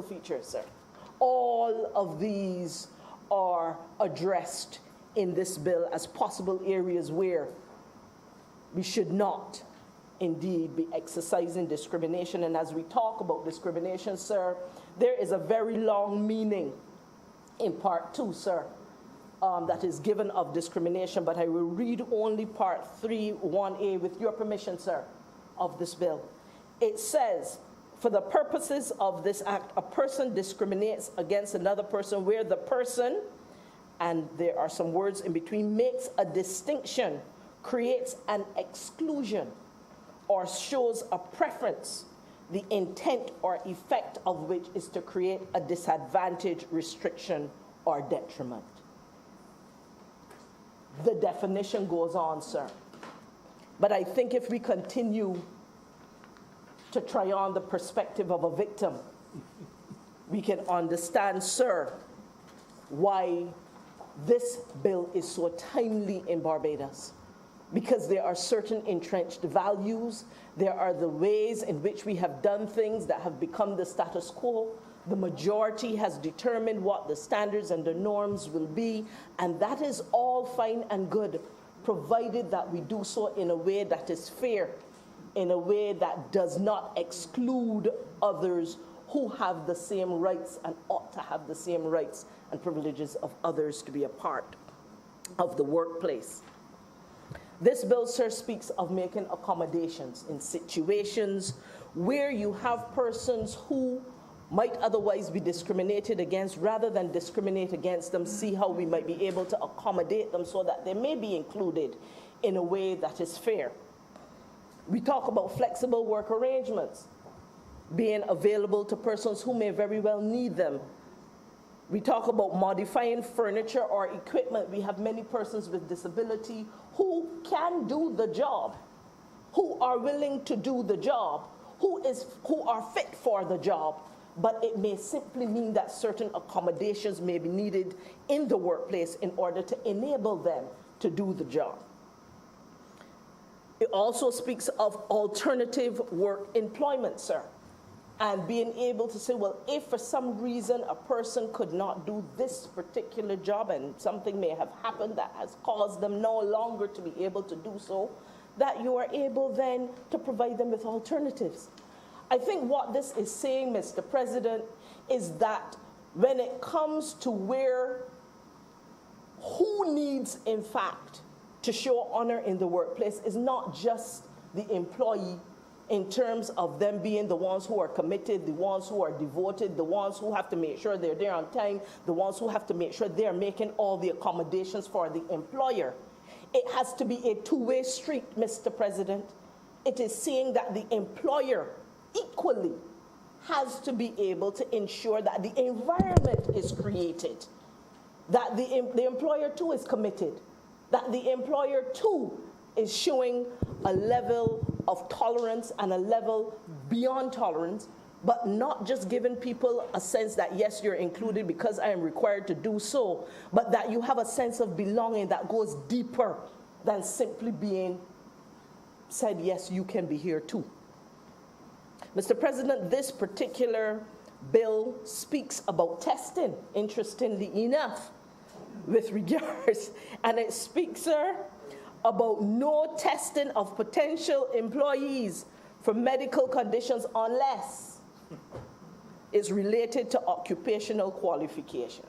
features, sir. All of these are addressed in this bill as possible areas where we should not indeed be exercising discrimination. And as we talk about discrimination, sir, there is a very long meaning in part 2, sir, that is given of discrimination, but I will read only part 3, 1A, with your permission, sir, of this bill. It says, for the purposes of this act, a person discriminates against another person where the person, and there are some words in between, makes a distinction, creates an exclusion, or shows a preference, the intent or effect of which is to create a disadvantage, restriction, or detriment. The definition goes on, sir. But I think if we continue to try on the perspective of a victim, we can understand, sir, why this bill is so timely in Barbados. Because there are certain entrenched values, there are the ways in which we have done things that have become the status quo. The majority has determined what the standards and the norms will be, and that is all fine and good, provided that we do so in a way that is fair, in a way that does not exclude others who have the same rights and ought to have the same rights and privileges of others to be a part of the workplace. This bill, sir, speaks of making accommodations in situations where you have persons who might otherwise be discriminated against. Rather than discriminate against them, see how we might be able to accommodate them so that they may be included in a way that is fair. We talk about flexible work arrangements being available to persons who may very well need them. We talk about modifying furniture or equipment. We have many persons with disability who can do the job, who are willing to do the job, who are fit for the job, but it may simply mean that certain accommodations may be needed in the workplace in order to enable them to do the job. It also speaks of alternative work employment, sir, and being able to say, well, if for some reason a person could not do this particular job and something may have happened that has caused them no longer to be able to do so, that you are able then to provide them with alternatives. I think what this is saying, Mr. President, is that when it comes to who needs, in fact, to show honor in the workplace is not just the employee in terms of them being the ones who are committed, the ones who are devoted, the ones who have to make sure they're there on time, the ones who have to make sure they're making all the accommodations for the employer. It has to be a two-way street, Mr. President. It is saying that the employer equally has to be able to ensure that the environment is created, that the employer too is committed, that the employer too is showing a level of tolerance and a level beyond tolerance, but not just giving people a sense that, yes, you're included because I am required to do so, but that you have a sense of belonging that goes deeper than simply being said, yes, you can be here too. Mr. President, this particular bill speaks about testing, interestingly enough, with regards, and it speaks, sir, about no testing of potential employees for medical conditions unless it's related to occupational qualification.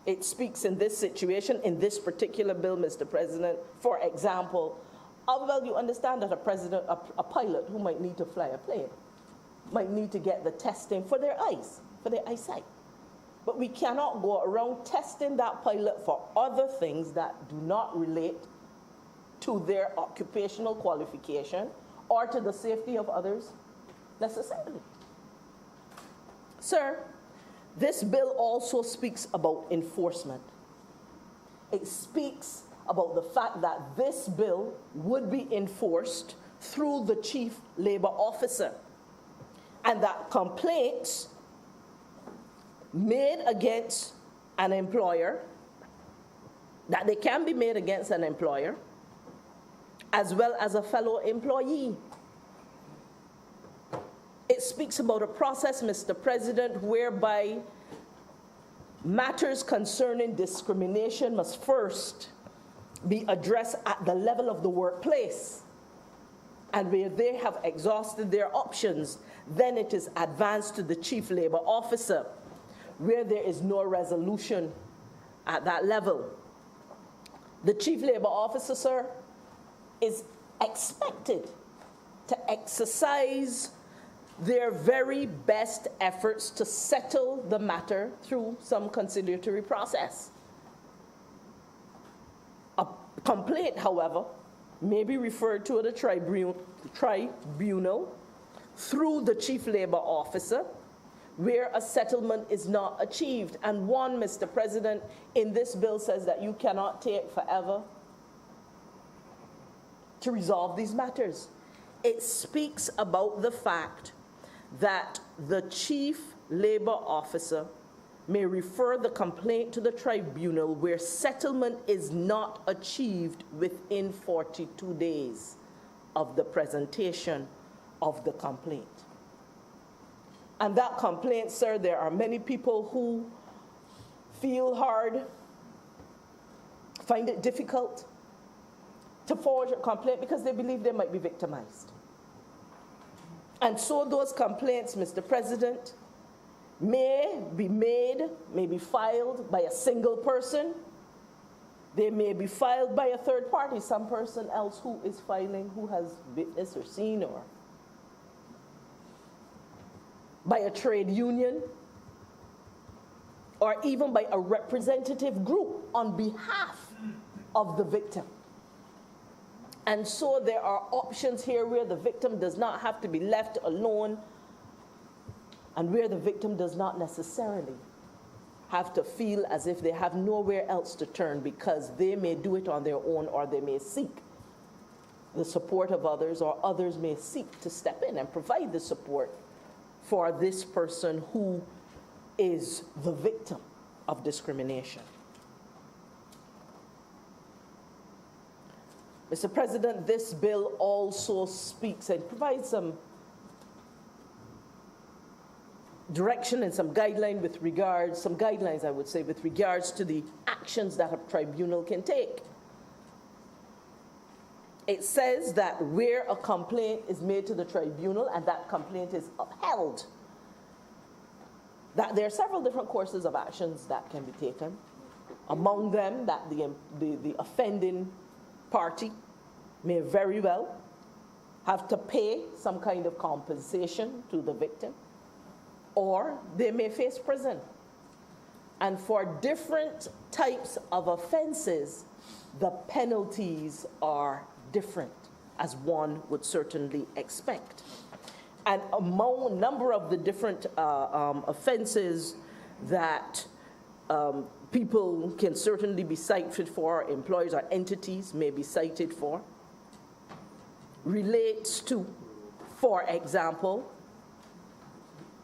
It speaks in this situation, in this particular bill, Mr. President, for example, well, you understand that a pilot who might need to fly a plane might need to get the testing for their eyes, for their eyesight. But we cannot go around testing that pilot for other things that do not relate to their occupational qualification or to the safety of others necessarily. Sir, this bill also speaks about enforcement. It speaks about the fact that this bill would be enforced through the chief labor officer, and that complaints made against an employer, that they can be made against an employer, as well as a fellow employee, It speaks about a process, Mr. President, whereby matters concerning discrimination must first be addressed at the level of the workplace. And where they have exhausted their options, then it is advanced to the Chief Labor Officer, where there is no resolution at that level. The Chief Labor Officer, sir, is expected to exercise their very best efforts to settle the matter through some conciliatory process. A complaint, however, may be referred to at a tribunal through the Chief Labor Officer where a settlement is not achieved. And one, Mr. President, in this bill says that you cannot take forever to resolve these matters. It speaks about the fact that the Chief Labor Officer may refer the complaint to the tribunal where settlement is not achieved within 42 days of the presentation of the complaint. And that complaint, sir, there are many people who feel hard, find it difficult to forward a complaint because they believe they might be victimized. And so those complaints, Mr. President, may be filed by a single person. They may be filed by a third party, some person else who is filing, who has witnessed or seen, or by a trade union, or even by a representative group on behalf of the victim. And so there are options here where the victim does not have to be left alone, and where the victim does not necessarily have to feel as if they have nowhere else to turn, because they may do it on their own, or they may seek the support of others, or others may seek to step in and provide the support for this person who is the victim of discrimination. Mr. President, this bill also speaks and provides some direction and some guidelines, I would say, with regards to the actions that a tribunal can take. It says that where a complaint is made to the tribunal and that complaint is upheld, that there are several different courses of actions that can be taken. Among them, that the offending party may very well have to pay some kind of compensation to the victim, or they may face prison. And for different types of offenses, the penalties are different, as one would certainly expect. And among a number of the different offenses that people can certainly be cited for, employers or entities may be cited for, relates to, for example,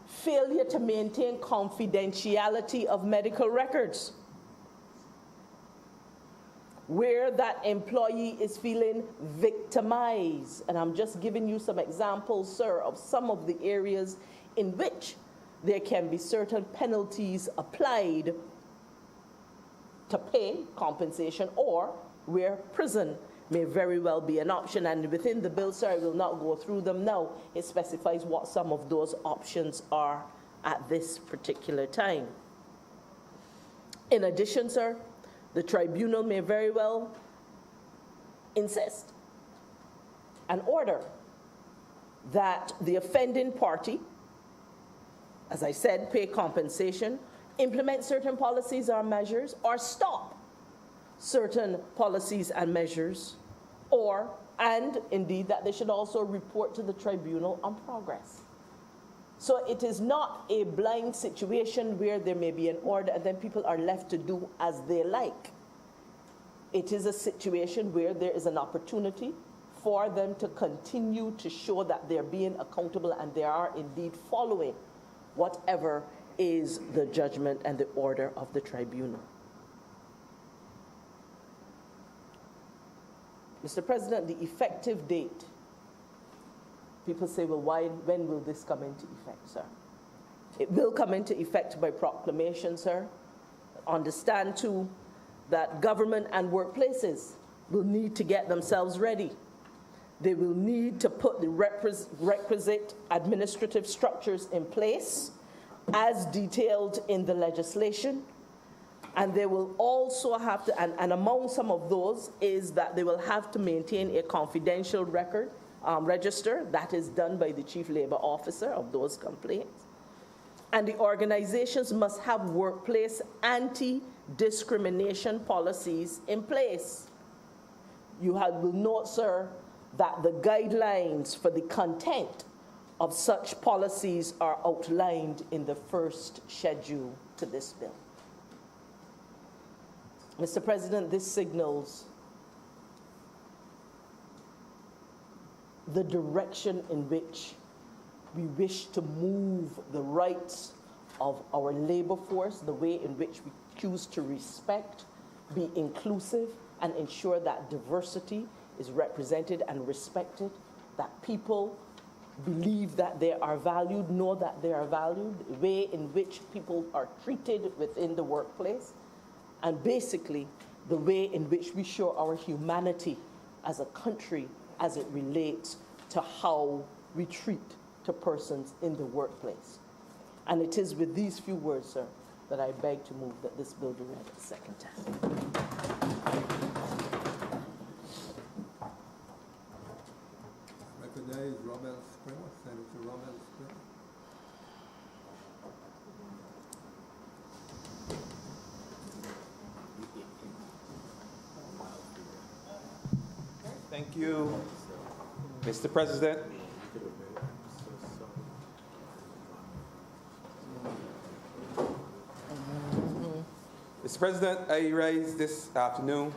failure to maintain confidentiality of medical records, where that employee is feeling victimized. And I'm just giving you some examples, sir, of some of the areas in which there can be certain penalties applied to pay compensation, or where prison may very well be an option. And within the bill, sir, I will not go through them now. It specifies what some of those options are at this particular time. In addition, sir, the tribunal may very well insist and order that the offending party, as I said, pay compensation, implement certain policies or measures, or stop certain policies and measures, and indeed that they should also report to the tribunal on progress. So it is not a blind situation where there may be an order and then people are left to do as they like. It is a situation where there is an opportunity for them to continue to show that they're being accountable and they are indeed following whatever is the judgment and the order of the tribunal. Mr. President, the effective date People say, well, when will this come into effect, sir? It will come into effect by proclamation, sir. Understand, too, that government and workplaces will need to get themselves ready. They will need to put the requisite administrative structures in place as detailed in the legislation. And they will also have to, and among some of those is that they will have to maintain a confidential register that is done by the Chief Labor Officer of those complaints. And the organizations must have workplace anti-discrimination policies in place. You will note, sir, that the guidelines for the content of such policies are outlined in the first schedule to this bill. Mr. President, this signals the direction in which we wish to move the rights of our labor force, the way in which we choose to respect, be inclusive, and ensure that diversity is represented and respected, that people believe that they are valued, know that they are valued, the way in which people are treated within the workplace, and basically the way in which we show our humanity as a country as it relates to how we treat to persons in the workplace. And it is with these few words, sir, that I beg to move that this bill be read a second time. Recognize Robert Springer, Senator Robert Springer. Thank you, Mr. President. Mr. President, I rise this afternoon